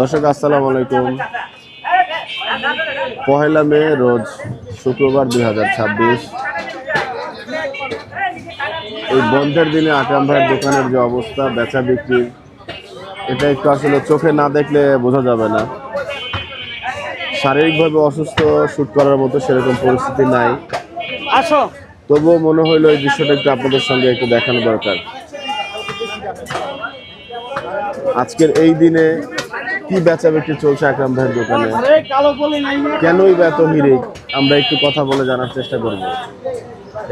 দর্শক আসসালামু আলাইকুম। পহেলা মে রোজ শুক্রবার 2026। এই বন্ধের দিনে আকরাম ভাইয়ের দোকানের যে অবস্থা, বেচা বিক্রি, এটা একটু আসলে চোখে না দেখলে বোঝা যাবে না। শারীরিকভাবে অসুস্থ, শুট করার মতো সেরকম পরিস্থিতি নাই, তবুও মনে হইলো এই দৃশ্যটা একটু আপনাদের সঙ্গে একটু দেখানো দরকার। আজকের এই দিনে কি বেচা বিক্রি চলছে আকরাম ভাইয়ের দোকানে, কেনই বা এত হিড়িক, আমরা একটু কথা বলে জানার চেষ্টা করব।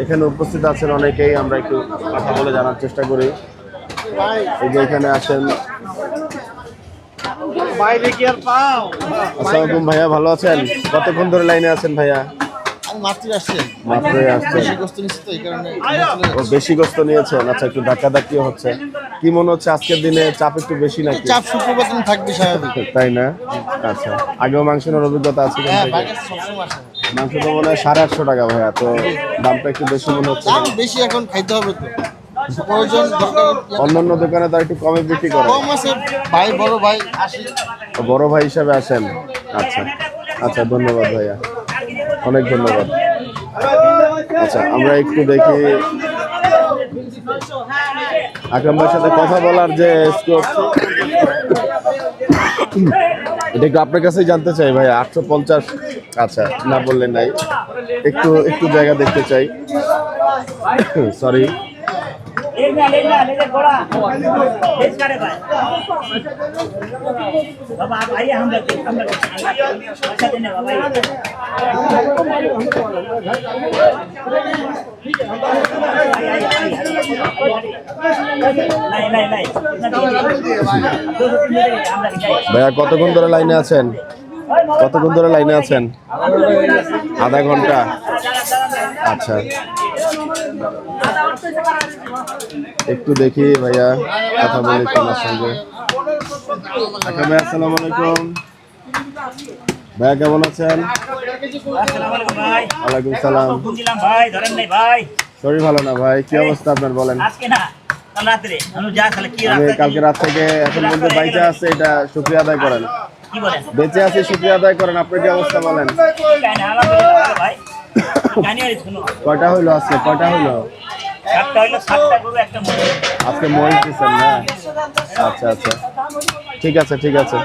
এখানে উপস্থিত আছেন অনেকেই, আমরা একটু কথা বলে জানার চেষ্টা করি। এই যে এখানে আসেন। আসসালামু আলাইকুম ভাইয়া, ভালো আছেন? কতক্ষণ ধরে লাইনে আছেন ভাইয়া? মাত্রই আসছেন? বেশি গোস্ত নিয়েছেন? আচ্ছা, একটু ধাক্কাধাক্কিও হচ্ছে। কি মনে হচ্ছে আজকের দিনে চাপ একটু বেশি নাকি? চাপ শুক্রবার দিন থাকবে স্বাভাবিক, তাই না? আচ্ছা, আগেও মাংস নেওয়ার অভিজ্ঞতা আছে? মাংস তো মনে হয় 850 টাকা ভাইয়া, তো দামটা একটু বেশি মনে হচ্ছে। দাম বেশি, এখন খাইতে হবে তো। অন্যান্য দোকানে তো একটু কমে বিক্রি করে। কম আছে ভাই, বড় ভাই আসি, বড় ভাই হিসাবে আসেন। আচ্ছা আচ্ছা, ধন্যবাদ ভাইয়া, অনেক ধন্যবাদ। আচ্ছা, আমরা একটু দেখি আকরাম ভাইয়ের সাথে কথা বলার যে স্কোপ, এটা একটু আপনার কাছেই জানতে চাই ভাইয়া। 850, আচ্ছা না বললে নাই, একটু একটু জায়গা দেখতে চাই। সরি, ভাইয়া কতক্ষণ ধরে লাইনে আছেন? কতক্ষণ ধরে লাইনে আছেন? আধা ঘন্টা। আচ্ছা, একটু দেখি ভাইয়া, কথা বলি তোমার সঙ্গে। ভাই আসসালামু আলাইকুম। ভাইয়া কেমন আছেন? ওয়ালাইকুম সালাম। শরীর ভালো না ভাই, কি অবস্থা আপনার বলেন? আমি কালকে রাত থেকে এখন পর্যন্ত বাইচা আছে, এটা শুকরিয়া আদায় করেন। বেঁচে আছি, শুকরিয়া আদায় করেন। আপনার কি অবস্থা বলেন? কয়টা হইলো আজকে? কয়টা হইলো আজকে? মহিষ দিচ্ছেন না? আচ্ছা আচ্ছা, ঠিক আছে ঠিক আছে।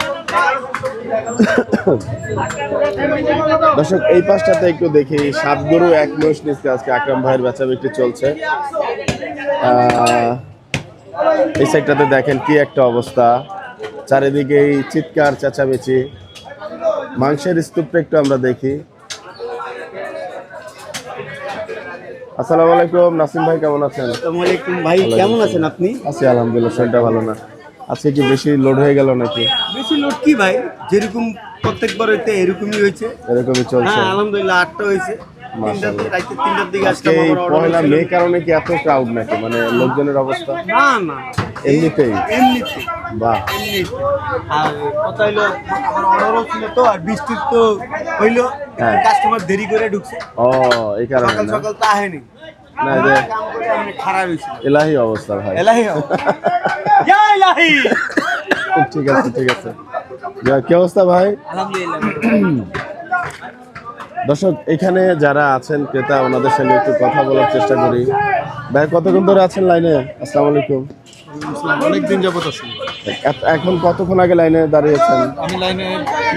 দর্শক এই পাশটাতে একটু দেখি, 7 গরু 1 মহিষ নিচ্ছে আজকে আকরাম ভাইয়ের বেচা বিক্রি চলছে। এই সাইডটাতে দেখেন কি একটা অবস্থা, চারিদিকেই চিৎকার চেঁচামেচি। মাংসের স্তূপটা একটু আমরা দেখি। আসসালামু আলাইকুম, নাসিম ভাই কেমন আছেন? আসসালামু আলাইকুম ভাই, কেমন আছেন আপনি? আছি আলহামদুলিল্লাহ, শরীরটা ভালো না। আজকে কি বেশি লোড হয়ে গেল নাকি? বেশি লোড কি ভাই, যেরকম প্রত্যেকবার হইতে এরকমই হয়েছে। এরকমই চলছে? হ্যাঁ আলহামদুলিল্লাহ, 8টা হয়েছে। মাশাআল্লাহ। রাতে 3টার দিকে আজকে পহেলা মে কারণে কি এত ক্রাউড নাকি, মানে লোকজনের অবস্থা? না না, এমনিতেই? এমনিতে বাহ। আর কথা হইলো আমার অর্ডারও ছিল তো, আর বৃষ্টির তো হইলো, হ্যাঁ। কাস্টমার দেরি করে ঢুকছে। ও, এই কারণে সকাল না? সকাল তো আহেনি না, যে কাম করে আমি খারাপ হয়েছিল। এলাহি অবস্থা ভাই। এলাহি ইয়া এলাহি। ঠিক আছে ঠিক আছে। কি অবস্থা ভাই? আলহামদুলিল্লাহ। দর্শক এখানে যারা আছেন ক্রেতা, ওনাদের সঙ্গে একটু কথা বলার চেষ্টা করি। ভাই কতক্ষণ ধরে আছেন লাইনে? আসসালামু আলাইকুম। অনেকদিন যাবত আছি। এখন কতক্ষণ আগে লাইনে দাঁড়িয়েছেন? আমি লাইনে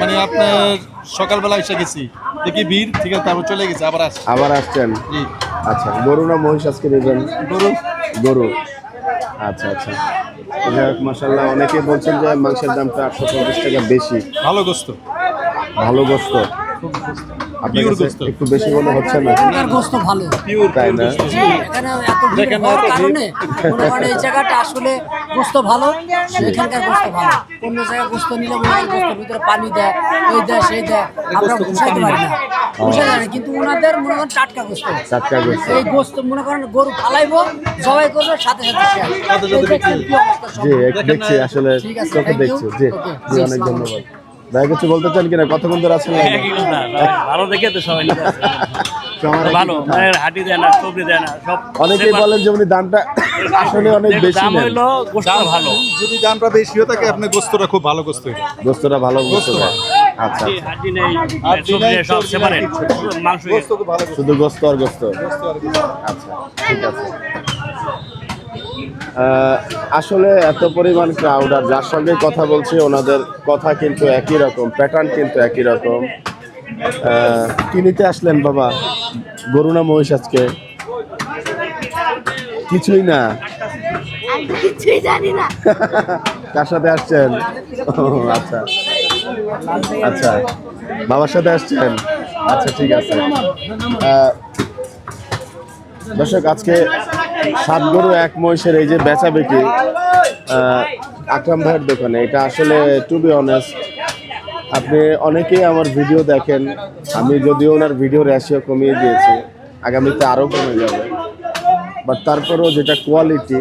মানে আপনার সকালবেলা এসে গেছি, দেখি ভিড়, ঠিক আছে, তারপর চলে গেছি, আবার আসছি। আবার আসছেন? জি। আচ্ছা, গরু না মহিষ আজকে নেবেন? গরু। গরু, আচ্ছা আচ্ছা। মাশাআল্লাহ, অনেকে বলছেন যে মাংসের দামটা 850 টাকা বেশি। ভালো গোস্ত, ভালো গোস্ত, আপনার কাছে একটু বেশি মনে হচ্ছে না? গোস্ত ভালো, তাই না? এখানে এত ভিড় হওয়ার কারণে মনে করেন এই জায়গাটা আসলে গোস্ত ভালো, এখানকার গোস্ত ভালো। অন্য জায়গায় গোস্ত নিলে মনে হয় গোস্তের ভিতরে পানি দেয়, এই দেয় সেই দেয়, আমরা বুঝাইতে পারি না, বুঝাতে পারি। কিন্তু ওনাদের মনে করেন টাটকা গোস্ত, টাটকা গোস্ত। এই গোস্ত মনে করেন গরু ফালাইবো, জবাই করবে, সাথে সাথে জি, দেখছি আসলে চোখে দেখছি। জি জি, অনেক ধন্যবাদ ভাই। কিছু বলতে চান কিনা? কতক্ষণ ধরে আছেন? ভালো দেখে তো সবাই সবার একই ভালো কথা। মায়ের হাঁটি দেয় না, সবজি দেয় না, সব অনেকেই বলেন যে উনি দামটা আসলে অনেক বেশি দাম নেন। হইলো গোস্ত ভালো। যদি দামটা বেশি হয়ে থাকে আপনার গোস্তটা খুব ভালো গোস্ত হবে। গোস্তটা ভালো গোস্ত দেয়। আচ্ছা হাঁটি নেই, সবজি নেই, সব সেপারেট মাংস। গোস্ত খুব ভালো গোস্ত। শুধু গোস্ত আর গোস্ত। গোস্ত আর গোস্ত। আচ্ছা ঠিক আছে। আসলে এত পরিমাণ ক্রাউড, আর যার সঙ্গে কথা বলছি ওনাদের কথা কিন্তু একই রকম, প্যাটার্ন কিন্তু একই রকম। কি নিতে আসলেন বাবা? গরু না মহিষ আজকে? কিছুই না। কিছুই জানি না। কার সাথে আসছেন? ও, আচ্ছা আচ্ছা, বাবার সাথে আসছেন? আচ্ছা ঠিক আছে। দর্শক, আজকে 7 গরু 1 মহিষের এই যে বেচা বিক্রি আকরাম ভাইয়ের দোকানে, এটা আসলে টু বি অনেস্ট, আপনি অনেকেই আমার ভিডিও দেখেন, আমি যদিও ওনার ভিডিও রেশিও কমিয়ে দিয়েছি, আগামীতে আরও কমে যাবে, বাট তারপরেও যেটা কোয়ালিটি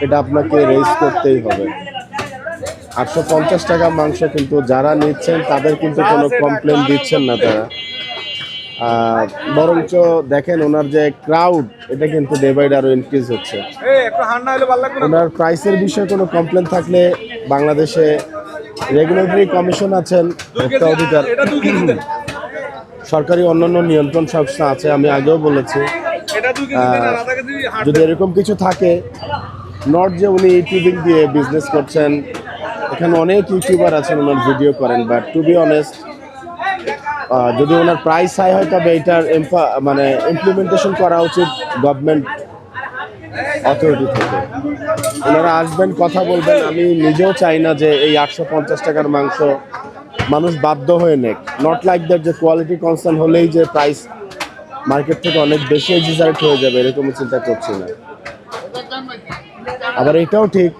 এটা আপনাকে রেজ করতেই হবে। 850 টাকা মাংস কিন্তু যারা নিচ্ছেন তাদের কিন্তু কোনো কমপ্লেন দিচ্ছেন না তারা, বরঞ্চ দেখেন ওনার যে ক্রাউড এটা কিন্তু ডে বাই ডে আরও ইনক্রিজ হচ্ছে। ওনার প্রাইসের বিষয়ে কোনো কমপ্লেন থাকলে বাংলাদেশে রেগুলেটরি কমিশন আছেন, ভোক্তা অধিকার, সরকারি অন্যান্য নিয়ন্ত্রণ সংস্থা আছে, আমি আগেও বলেছি। যদি এরকম কিছু থাকে, নট যে উনি ইউটিউবিং দিয়ে বিজনেস করছেন, এখানে অনেক ইউটিউবার আছেন ওনার ভিডিও করেন, বাট টু বি অনেস্ট যদি ওনার প্রাইস হাই হয় তবে এটার মানে ইমপ্লিমেন্টেশন করা উচিত গভর্নমেন্ট অথরিটি থেকে। ওনারা আসবেন, কথা বলবেন। আমি নিজেও চাই না যে এই 850 টাকার মাংস মানুষ বাধ্য হয়ে নেক, নট লাইক দ্যাট যে কোয়ালিটি কনসার্ন হলেই যে প্রাইস মার্কেট থেকে অনেক বেশি এক্সিজারেট হয়ে যাবে, এরকম চিন্তা করছি না। আবার এটাও ঠিক,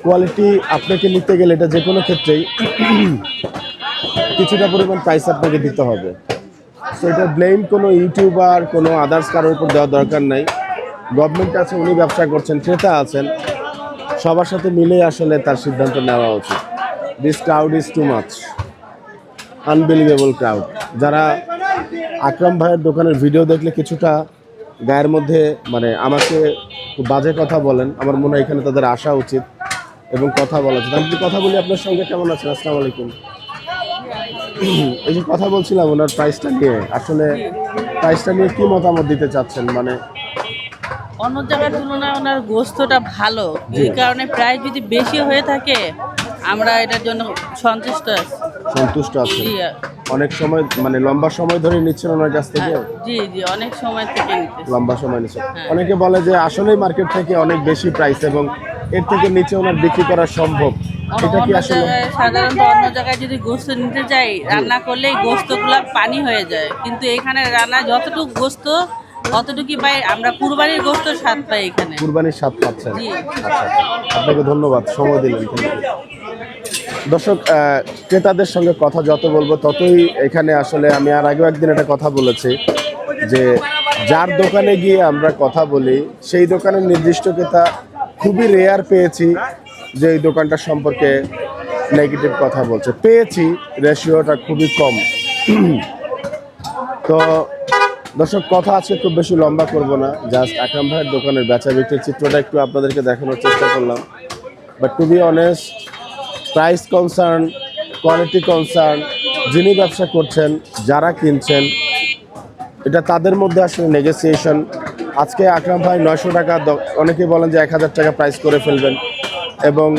কোয়ালিটি আপনাকে নিতে গেলে এটা যে কোনো ক্ষেত্রেই কিছুটা পরিমাণ প্রাইস আপনাকে দিতে হবে। সো এটা ব্লেম কোনো ইউটিউবার, কোনো আদার্স কারোর উপর দেওয়ার দরকার নাই। গভর্নমেন্ট আছে, উনি ব্যবসা করছেন, ক্রেতা আছেন, সবার সাথে মিলেই আসলে তার সিদ্ধান্ত নেওয়া উচিত। This crowd is too much, unbelievable crowd. যারা আকরাম ভাইয়ের দোকানের ভিডিও দেখলে কিছুটা গায়ের মধ্যে মানে আমাকে খুব বাজে কথা বলেন, আমার মনে হয় এখানে তাদের আসা উচিত এবং কথা বলা উচিত। আমি যদি কথা বলি আপনার সঙ্গে, কেমন আছেন? আসসালামু আলাইকুম। এই যে কথা বলছিলাম ওনার প্রাইসটা নিয়ে, আসলে প্রাইসটা নিয়ে কি মতামত দিতে চাচ্ছেন? মানে অন্য জায়গার তুলনায় ওনার গোস্তটা ভালো, এই কারণে প্রাইস যদি বেশি হয়ে থাকে আমরা এটার জন্য সন্তুষ্ট আছেন? জি অনেক সময় মানে লম্বা সময় ধরে নিচ্ছেন ওনার কাছ থেকে? জি জি অনেক সময় থেকে নিতে লম্বা সময় নিচ্ছেন। অনেকে বলে যে আসলেই মার্কেট থেকে অনেক বেশি প্রাইস এবং এর থেকে নিচে ওনার বিক্রি করা সম্ভব, এটা কি অন্য আসলে? জায়গায় সাধারণত অন্য জায়গায় যদি গোস্ত নিতে যাই, রান্না করলেই গোস্তগুলো পানি হয়ে যায়, কিন্তু এখানে রান্না যতটুকু গোস্ত অতটুকুই পাই আমরা, কুরবানির গোস্ত স্বাদ পাই এখানে। কুরবানির স্বাদ পাচ্ছেন? জি। আচ্ছা, আপনাকে ধন্যবাদ, সময় দিলেন। দর্শক, ক্রেতাদের সঙ্গে কথা যত বলবো ততই এখানে আসলে আমি আর আগেও একদিন একটা কথা বলেছি যে যার দোকানে গিয়ে আমরা কথা বলি সেই দোকানের নির্দিষ্ট ক্রেতা খুবই রেয়ার পেয়েছি যে এই দোকানটা সম্পর্কে নেগেটিভ কথা বলছে, পেয়েছি, রেশিওটা খুবই কম। তো দর্শক, কথা আজকে খুব বেশি লম্বা করব না, জাস্ট আকরাম ভাইয়ের দোকানের বেচা বিক্রির চিত্রটা একটু আপনাদেরকে দেখানোর চেষ্টা করলাম। But to be honest, price concern, quality concern, যিনি ব্যবসা করছেন, যারা কিনছেন, এটা তাদের মধ্যে আসলে নেগোসিয়েশন। আজকে আকরাম ভাই 900 টাকা, অনেকে বলেন যে 1000 টাকা প্রাইস করে ফেলবেন, এবং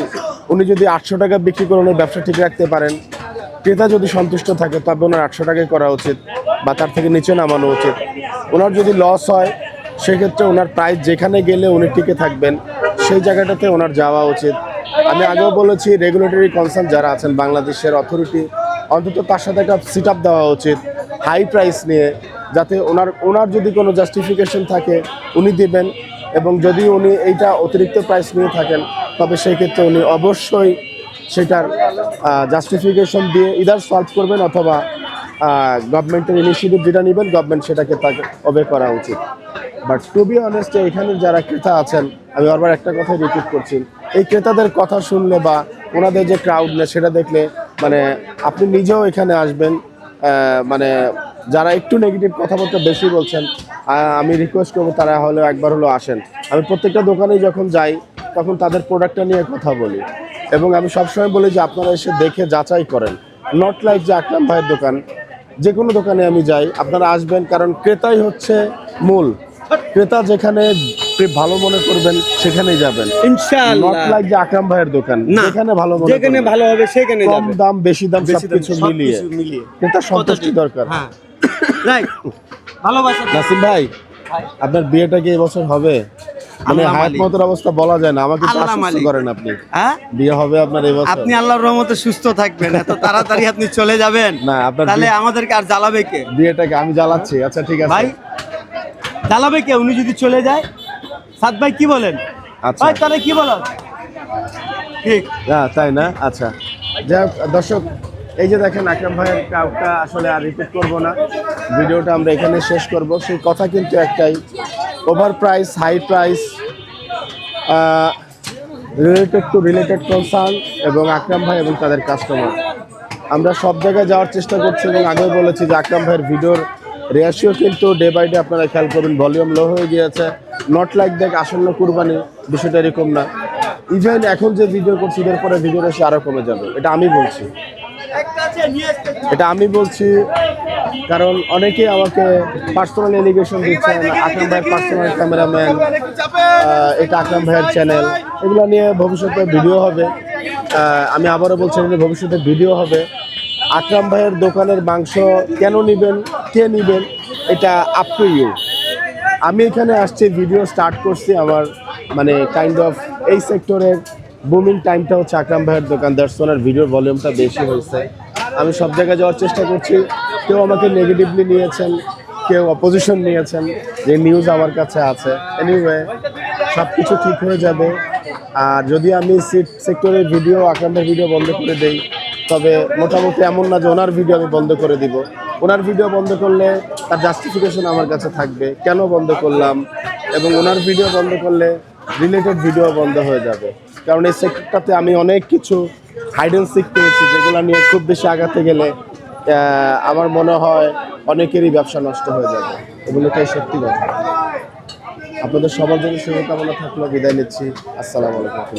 উনি যদি 800 টাকা বিক্রি করে উনি ব্যবসা ঠিক রাখতে পারেন, ক্রেতা যদি সন্তুষ্ট থাকে, তবে ওনার 800 টাকাই করা উচিত বা তার থেকে নিচে নামানো উচিত। ওনার যদি লস হয় সেক্ষেত্রে ওনার প্রাইস যেখানে গেলে উনি টিকে থাকবেন সেই জায়গাটাতে ওনার যাওয়া উচিত। আমি আগেও বলেছি, রেগুলেটরি কনসার্ন যারা আছেন, বাংলাদেশের অথরিটি, অন্তত তার সাথে একটা সিট আপ দেওয়া উচিত হাই প্রাইস নিয়ে, যাতে ওনার যদি কোনো জাস্টিফিকেশন থাকে উনি দেবেন, এবং যদি উনি এইটা অতিরিক্ত প্রাইস নিয়ে থাকেন তবে সেই ক্ষেত্রে উনি অবশ্যই সেটার জাস্টিফিকেশন দিয়ে ইদার সলভ করবেন, অথবা গভর্নমেন্টের ইনিশিয়েটিভ যেটা নেবেন গভর্নমেন্ট সেটাকে তাকে ওবে করা উচিত। বাট টু বি অনেস্ট, এখানে যারা ক্রেতা আছেন, আমি বারবার একটা কথাই রিপিট করছি, এই ক্রেতাদের কথা শুনলে বা ওনাদের যে ক্রাউডনেস সেটা দেখলে মানে আপনি নিজেও এখানে আসবেন, মানে যারা একটু নেগেটিভ কথাবার্তা বেশি বলছেন আমি রিকোয়েস্ট করবো তারা হলেও একবার হলেও আসেন। আমি প্রত্যেকটা দোকানে যখন যাই তখন তাদের প্রোডাক্টটা নিয়ে কথা বলি এবং আমি সবসময় বলি যে আপনারা এসে দেখে যাচাই করেন, নট লাইক যে আকরাম ভাইয়ের দোকান। যে কোনো দোকানে আমি যাই আপনারা আসবেন, কারণ ক্রেতাই হচ্ছে মূল। ক্রেতা যেখানে ভালো মনে করবেন সেখানেই যাবেন, ইনশাআল্লাহ। নট লাইক যে আকরাম ভাইয়ের দোকান, না, যেখানে ভালো মনে যেখানে করবেন। ভালো হবে সেখানে কম যাবেন। দাম বেশি দাম বেশি দাম, সবকিছু মিলিয়ে সবকিছু মিলিয়ে। ক্রেতার সন্তুষ্টি দরকার। হ্যাঁ, রাইট। ভালোবাসা। নাসিম ভাই, আপনার বিয়েটা কি এবছর হবে? মানে আল্লাহ হায়াত মালিক। মতের অবস্থা বলা যায় না, আমাকে তো আল্লাহ আশ্বস্ত মালিক। করেন আপনি। হ্যাঁ, বিয়ে হবে আপনার এবছর? আপনি আল্লাহর রহমতে সুস্থ থাকবেন, এত তাড়াতাড়ি আপনি চলে যাবেন না, আপনার তাহলে বিয়ে- আমাদেরকে আর জ্বালাবে কে? বিয়েটাকে আমি জ্বালাচ্ছি। আচ্ছা ঠিক আছে ভাই, জ্বালাবে কে উনি যদি চলে যায়? সাদ ভাই কি বলেন? আচ্ছা। ভাই তাহলে কি বলেন? ঠিক। হ্যাঁ, তাই না? আচ্ছা, যাই হোক, দর্শক এই যে দেখেন আকরাম ভাইয়ের কাউটা আসলে আর রিপিট করব না, ভিডিওটা আমরা এখানে শেষ করব। সেই কথা কিন্তু একটাই, over price, high price, related concern এবং আকরাম ভাই এবং তাদের কাস্টমার। আমরা সব জায়গায় যাওয়ার চেষ্টা করছি এবং আগেও বলেছি যে আকরাম ভাইয়ের ভিডিওর রেশিও কিন্তু ডে বাই ডে আপনারা খেয়াল করবেন ভলিউম লো হয়ে গিয়েছে। নট লাইক দেখ আসন্ন কুরবানি, বিষয়টা এরকম না। ইভেন এখন যে ভিডিও করছি এদের পরে ভিডিও রেশিও আরও কমে যাবে, এটা আমি বলছি। এটা আমি বলছি কারণ অনেকেই আমাকে পার্সোনাল এলিগেশন দিচ্ছেন, আকরাম ভাইয়ের পার্সোনাল ক্যামেরাম্যান, এটা আকরাম ভাইয়ের চ্যানেল, এগুলো নিয়ে ভবিষ্যতে ভিডিও হবে। আমি আবারও বলছি যে ভবিষ্যতে ভিডিও হবে। আকরাম ভাইয়ের দোকানের মাংস কেন নেবেন, কে নেবেন, এটা আপ টু ইউ। আমি এখানে আসছি, ভিডিও স্টার্ট করছি, আমার মানে কাইন্ড অফ এই সেক্টরের বুমিং টাইমটা হচ্ছে আকরাম ভাইয়ের দোকান, দ্যাটস ওনার ভিডিওর ভলিউমটা বেশি হয়েছে। আমি সব জায়গায় যাওয়ার চেষ্টা করছি। কেউ আমাকে নেগেটিভলি নিয়েছেন, কেউ অপোজিশন নিয়েছেন, যে নিউজ আমার কাছে আছে। এনিওয়ে, সব কিছু ঠিক হয়ে যাবে। আর যদি আমি সেক্টরের ভিডিও, আকরাম ভাইয়ের ভিডিও বন্ধ করে দেই, তবে মোটামুটি এমন না যে ওনার ভিডিও আমি বন্ধ করে দিব। ওনার ভিডিও বন্ধ করলে তার জাস্টিফিকেশন আমার কাছে থাকবে, কেন বন্ধ করলাম, এবং ওনার ভিডিও বন্ধ করলে রিলেটেড ভিডিও বন্ধ হয়ে যাবে। কারণ এই সেক্টরটাতে আমি অনেক কিছু হাইড অ্যান্ড সিক পেয়েছি, যেগুলো নিয়ে খুব বেশি আগাতে গেলে আমার মনে হয় অনেকেরই ব্যবসা নষ্ট হয়ে যাবে। এগুলোটাই সত্যি কথা। আপনাদের সবার জন্য শুভকামনা থাকলো, বিদায় নিচ্ছি। আসসালামু আলাইকুম।